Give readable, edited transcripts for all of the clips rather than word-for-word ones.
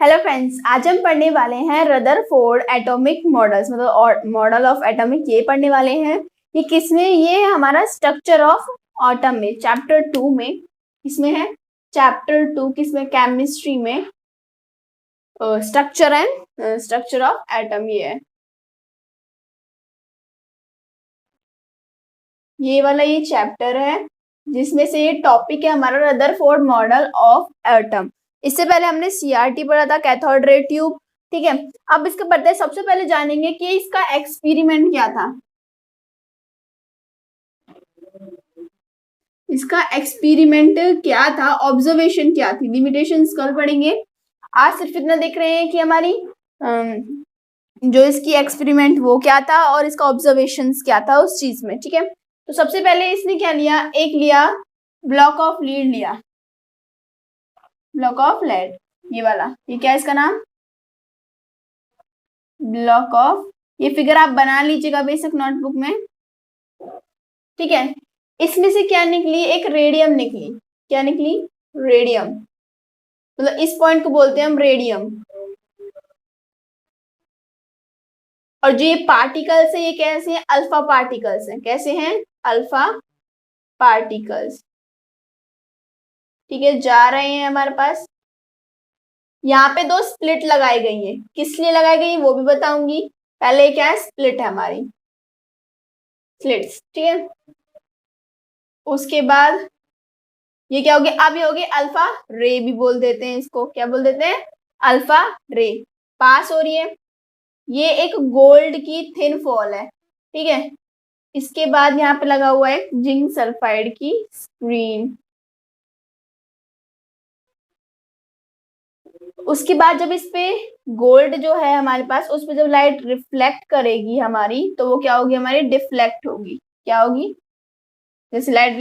Hello friends, आज हम पढ़ने वाले हैं रदरफोर्ड एटॉमिक मॉडल्स, मतलब मॉडल ऑफ एटॉमिक ये पढ़ने वाले हैं। ये किसमें? ये है हमारा स्ट्रक्चर ऑफ एटम में, चैप्टर 2 में। इसमें है चैप्टर 2 किसमें? केमिस्ट्री में, स्ट्रक्चर ऑफ एटम। ये वाला ये चैप्टर है जिसमें से ये टॉपिक है हमारा रदरफोर्ड मॉडल ऑफ एटम। इससे पहले हमने सीआरटी पढ़ा था, कैथोड रे ट्यूब। ठीक है, अब इसके पढ़ते हैं। सबसे पहले जानेंगे कि इसका एक्सपेरिमेंट क्या था। इसका एक्सपेरिमेंट क्या था, ऑब्जर्वेशन क्या थी, लिमिटेशंस कल पढ़ेंगे। आज सिर्फ इतना देख रहे हैं कि हमारी जो इसकी एक्सपेरिमेंट वो क्या था और इसका ऑब्जर्वेशंस क्या था उस चीज में। ठीक है, तो सबसे पहले इसने क्या लिया, एक लिया ब्लॉक ऑफ लीड लिया, ब्लॉक ऑफ लेड, ये वाला। ये क्या है इसका नाम? Block of. ये फिगर आप बना लीजिएगा बेसिक नोटबुक में। ठीक है, इसमें से क्या निकली? एक रेडियम निकली। क्या निकली? रेडियम। मतलब इस पॉइंट को बोलते हैं हम रेडियम। और जो ये पार्टिकल्स है ये कैसे हैं? अल्फा पार्टिकल्स हैं। कैसे हैं? Alpha particles. ठीक है, जा रहे हैं हमारे पास। यहाँ पे दो स्प्लिट लगाई गई है। किस लिए लगाई गई वो भी बताऊंगी। पहले क्या है? स्प्लिट है हमारी, स्प्लिट्स। ठीक है, उसके बाद ये क्या होगी? अब ये होगी अल्फा रे, भी बोल देते हैं इसको। क्या बोल देते हैं? अल्फा रे पास हो रही है। ये एक गोल्ड की थिन फॉल है। ठीक है, इसके बाद यहाँ पे लगा हुआ है जिंक सल्फाइड की स्क्रीन। उसके बाद जब इस पे गोल्ड जो है हमारे पास, उस पे जब लाइट रिफ्लेक्ट करेगी हमारी, तो वो क्या होगी? हमारी डिफ्लेक्ट होगी। क्या होगी? जैसे लाइट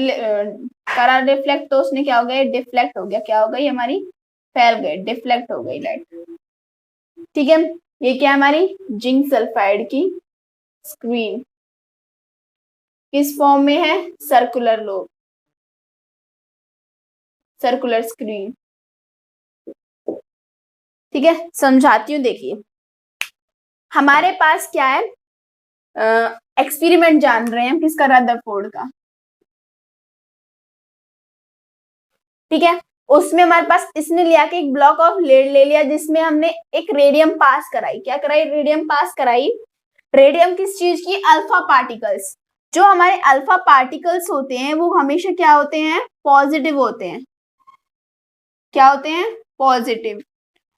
करा रिफ्लेक्ट, तो उसने क्या हो गया? डिफ्लेक्ट हो गया। क्या हो गई? हमारी फैल गई, डिफ्लेक्ट हो गई लाइट। ठीक है, ये क्या है? हमारी जिंक सल्फाइड की स्क्रीन। किस फॉर्म में है? Circular lobe, circular screen. ठीक है, समझाती हूँ। देखिए हमारे पास क्या है, एक्सपेरिमेंट जान रहे हैं हम किसका? रदरफोर्ड का। ठीक है, उसमें हमारे पास इसने लिया कि एक ब्लॉक ऑफ लेड ले लिया जिसमें हमने एक रेडियम पास कराई। क्या कराई? रेडियम पास कराई। रेडियम किस चीज की? Alpha particles. जो हमारे अल्फा पार्टिकल्स होते हैं वो हमेशा क्या होते हैं? पॉजिटिव होते हैं। क्या होते हैं? पॉजिटिव।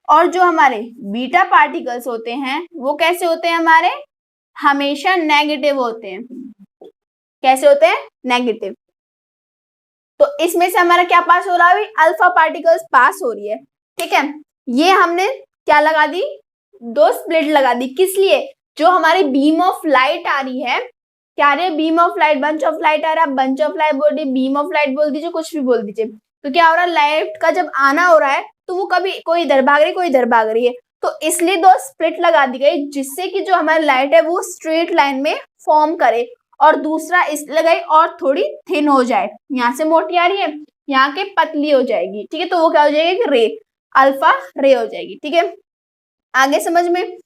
और जो हमारे बीटा पार्टिकल्स होते हैं वो कैसे होते हैं? हमारे हमेशा नेगेटिव होते हैं। कैसे होते हैं? नेगेटिव। तो इसमें से हमारा क्या पास हो रहा है? अल्फा पार्टिकल्स पास हो रही है। ठीक है, ये हमने क्या लगा दी? दो स्प्लिट लगा दी। किस लिए? जो हमारी बीम ऑफ लाइट आ रही है, क्या आ रही है? Beam of light, bunch of light आ रहा है। बंच ऑफ लाइट बोल दी, बीम ऑफ लाइट बोल दीजिए, कुछ भी बोल दीजिए। तो क्या हो रहा है? लाइट का जब आना हो रहा है तो वो कभी कोई इधर भाग रही है, कोई इधर भाग रही है। तो इसलिए दो स्प्लिट लगा दी गई जिससे कि जो हमारी लाइट है वो स्ट्रेट लाइन में फॉर्म करे। और दूसरा इस लगाई और थोड़ी थिन हो जाए। यहाँ से मोटी आ रही है, यहाँ के पतली हो जाएगी। ठीक है, तो वो क्या हो जाएगी? रे, अल्फा रे हो जाएगी। ठीक है, आगे समझ में?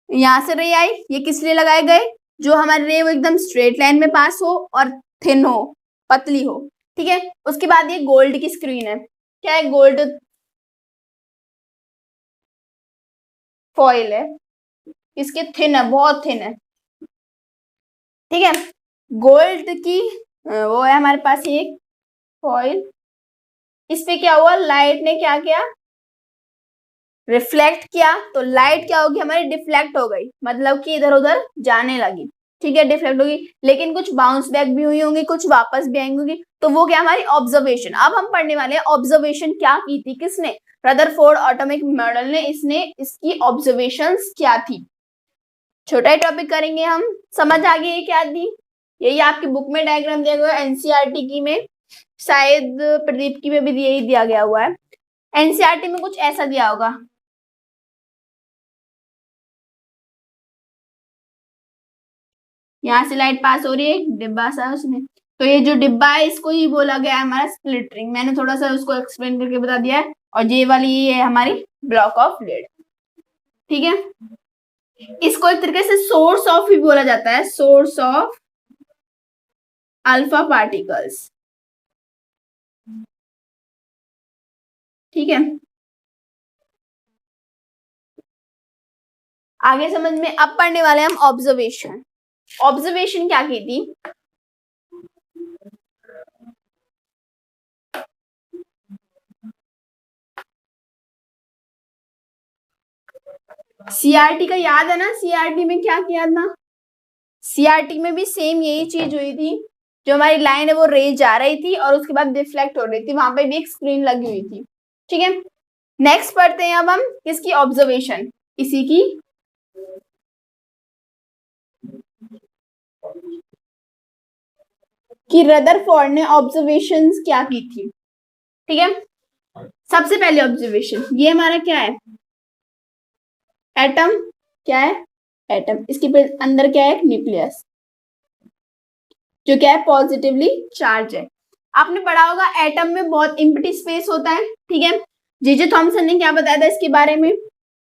यहाँ से रे आई, ये किस लिए लगाए गए? जो हमारी रे वो एकदम स्ट्रेट लाइन में पास हो और थिन हो, पतली हो। ठीक है, उसके बाद ये गोल्ड की स्क्रीन है। क्या है? गोल्ड फॉइल है। इसके थिन है, बहुत थिन है। ठीक है, गोल्ड की वो है हमारे पास ये फॉइल। इस पे क्या हुआ? लाइट ने क्या किया? रिफ्लेक्ट किया। तो लाइट क्या होगी? हमारी डिफ्लेक्ट हो गई, मतलब कि इधर उधर जाने लगी। ठीक है, डिफ्लेक्ट होगी, लेकिन कुछ बाउंस बैक भी हुई होंगी, कुछ वापस भी आई होंगी। तो वो क्या? हमारी ऑब्जर्वेशन। अब हम पढ़ने वाले हैं ऑब्जर्वेशन क्या की थी किसने? रदरफोर्ड एटॉमिक मॉडल ने। इसने इसकी ऑब्जर्वेशंस क्या थी? छोटा ही टॉपिक करेंगे हम। समझ आ गई ये क्या थी? यही आपकी बुक में डायग्राम दिया गया है, एनसीईआरटी की में, शायद प्रदीप की में भी यही दिया गया हुआ है। एनसीईआरटी में कुछ ऐसा दिया होगा। यहाँ से लाइट पास हो रही है, डिब्बा सा उसमें, तो ये जो डिब्बा है इसको ही बोला गया है हमारा स्प्लिट रिंग। मैंने थोड़ा सा उसको एक्सप्लेन करके बता दिया है। और ये वाली ये है हमारी ब्लॉक ऑफ लीड। ठीक है, इसको एक तरीके से सोर्स ऑफ भी बोला जाता है, सोर्स ऑफ अल्फा पार्टिकल्स। ठीक है, आगे समझ में अब पढ़ने वाले हम ऑब्जर्वेशन। ऑब्जर्वेशन क्या की थी? सीआरटी का याद है ना? सीआरटी में क्या किया था? सीआरटी में भी सेम यही चीज हुई थी। जो हमारी लाइन है वो रेज जा रही थी और उसके बाद रिफ्लेक्ट हो रही थी, वहां पे भी एक स्क्रीन लगी हुई थी। ठीक है, नेक्स्ट पढ़ते हैं अब हम किसकी? ऑब्जर्वेशन, इसी की। कि रदरफोर्ड ने ऑब्जर्वेशंस क्या की थी। ठीक है, सबसे पहले ऑब्जर्वेशन, ये हमारा क्या है? एटम। क्या है? एटम। इसके अंदर क्या है? न्यूक्लियस, जो क्या है? पॉजिटिवली चार्ज है। आपने पढ़ा होगा एटम में बहुत एम्प्टी स्पेस होता है। ठीक है, जे थॉमसन ने क्या बताया था इसके बारे में?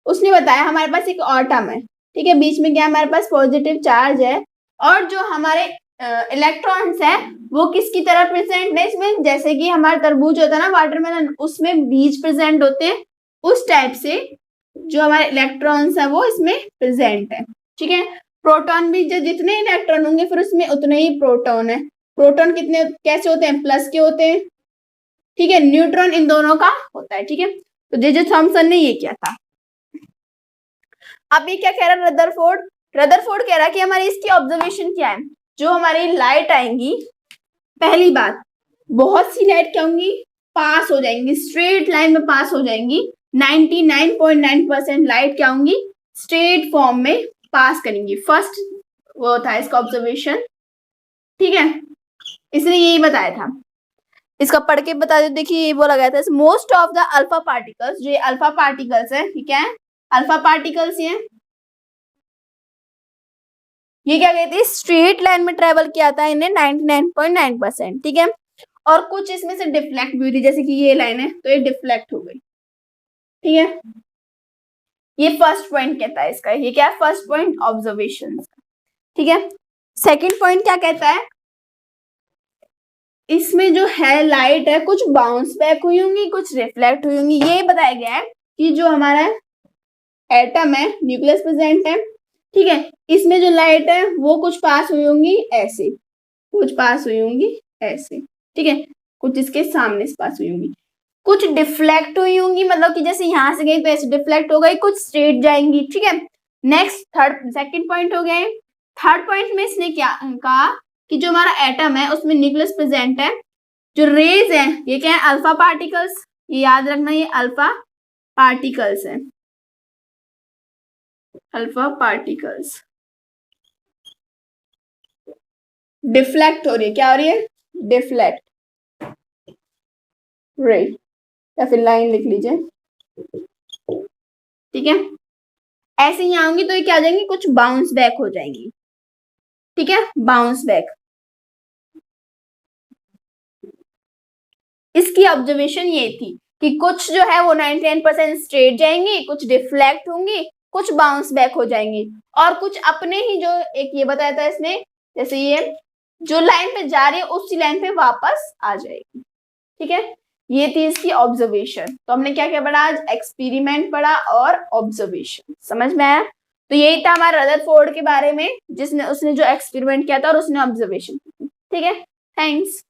उसने बताया हमारे पास एक एटम है, ठीक है, बीच में क्या हमारे पास पॉजिटिव चार्ज है, और जो हमारे इलेक्ट्रॉन्स है वो किसकी तरह प्रेजेंट है इसमें? जैसे कि हमारा तरबूज होता है ना, वाटरमेलन, उसमें बीज प्रेजेंट होते हैं, उस टाइप से जो हमारे इलेक्ट्रॉन्स है वो इसमें प्रेजेंट है। ठीक है, प्रोटॉन भी, जो जितने इलेक्ट्रॉन होंगे फिर उसमें उतने ही प्रोटॉन है। प्रोटॉन कितने कैसे होते हैं? प्लस के होते हैं। ठीक है, न्यूट्रॉन इन दोनों का होता है। ठीक है, तो जे थॉमसन ने ये किया था। अब ये क्या कह रहा है रदरफोर्ड? रदरफोर्ड कह रहा है कि हमारी इसकी ऑब्जर्वेशन क्या है? जो हमारी लाइट आएंगी, पहली बात, बहुत सी लाइट क्या होंगी? पास हो जाएंगी, स्ट्रेट लाइन में पास हो जाएंगी। 99.9% लाइट क्या होंगी? स्ट्रेट फॉर्म में पास करेंगी। फर्स्ट वो था इसका ऑब्जर्वेशन। ठीक है, इसने यही बताया था। इसका पढ़ के बता दो। देखिए ये बोला गया था, most of the alpha particles, जो अल्फा पार्टिकल्स है, ठीक है, अल्फा पार्टिकल्स ये क्या कहते हैं? स्ट्रेट लाइन में ट्रेवल किया था इन्हें 99.9%। ठीक है, और कुछ इसमें से डिफ्लेक्ट भी हुई थी, जैसे कि ये लाइन है तो ये डिफ्लेक्ट हो गई। ठीक है, ये फर्स्ट पॉइंट कहता है इसका। ये क्या है? First point observation. ठीक है, सेकंड पॉइंट क्या कहता है? इसमें जो है लाइट है, कुछ बाउंस बैक हुई होंगी, कुछ रिफ्लेक्ट हुई होंगी। ये बताया गया है कि जो हमारा एटम है, न्यूक्लियस प्रेजेंट है, ठीक है, इसमें जो लाइट है वो कुछ पास हुई होंगी ऐसे, कुछ पास हुई होंगी ऐसे। ठीक है, कुछ इसके सामने से पास हुई होंगी, कुछ डिफ्लेक्ट हुई होंगी, मतलब कि जैसे यहां से गई तो ऐसे डिफ्लेक्ट हो गई, कुछ स्ट्रेट जाएंगी। ठीक है, नेक्स्ट सेकंड पॉइंट हो गए। थर्ड पॉइंट में इसने क्या कहा कि जो हमारा एटम है उसमें न्यूक्लियस प्रेजेंट है, जो रेज है ये क्या है? Alpha particles. ये याद रखना, ये अल्फा पार्टिकल्स है, अल्फा पार्टिकल्स। डिफ्लेक्ट हो रही है, क्या हो रही है? डिफ्लेक्ट रे, या फिर लाइन लिख लीजिए। ठीक है, ऐसे ही आऊंगी तो ये क्या आ जाएंगी? कुछ बाउंस बैक हो जाएंगी। ठीक है, बाउंस बैक। इसकी ऑब्जर्वेशन ये थी कि कुछ जो है वो 99% स्ट्रेट जाएंगी, कुछ डिफ्लेक्ट होंगी, कुछ बाउंस बैक हो जाएंगी, और कुछ अपने ही, जो एक ये बताया था इसने, जैसे ये जो लाइन पे जा रही है उसी लाइन पे वापस आ जाएगी। ठीक है, ये थी इसकी ऑब्जर्वेशन। तो हमने क्या क्या पढ़ा आज? एक्सपेरिमेंट पढ़ा और ऑब्जर्वेशन। समझ में आया? तो यही था हमारा रदरफोर्ड के बारे में, जिसने उसने जो एक्सपेरिमेंट किया था और उसने ऑब्जर्वेशन की थी। ठीक है, थैंक्स।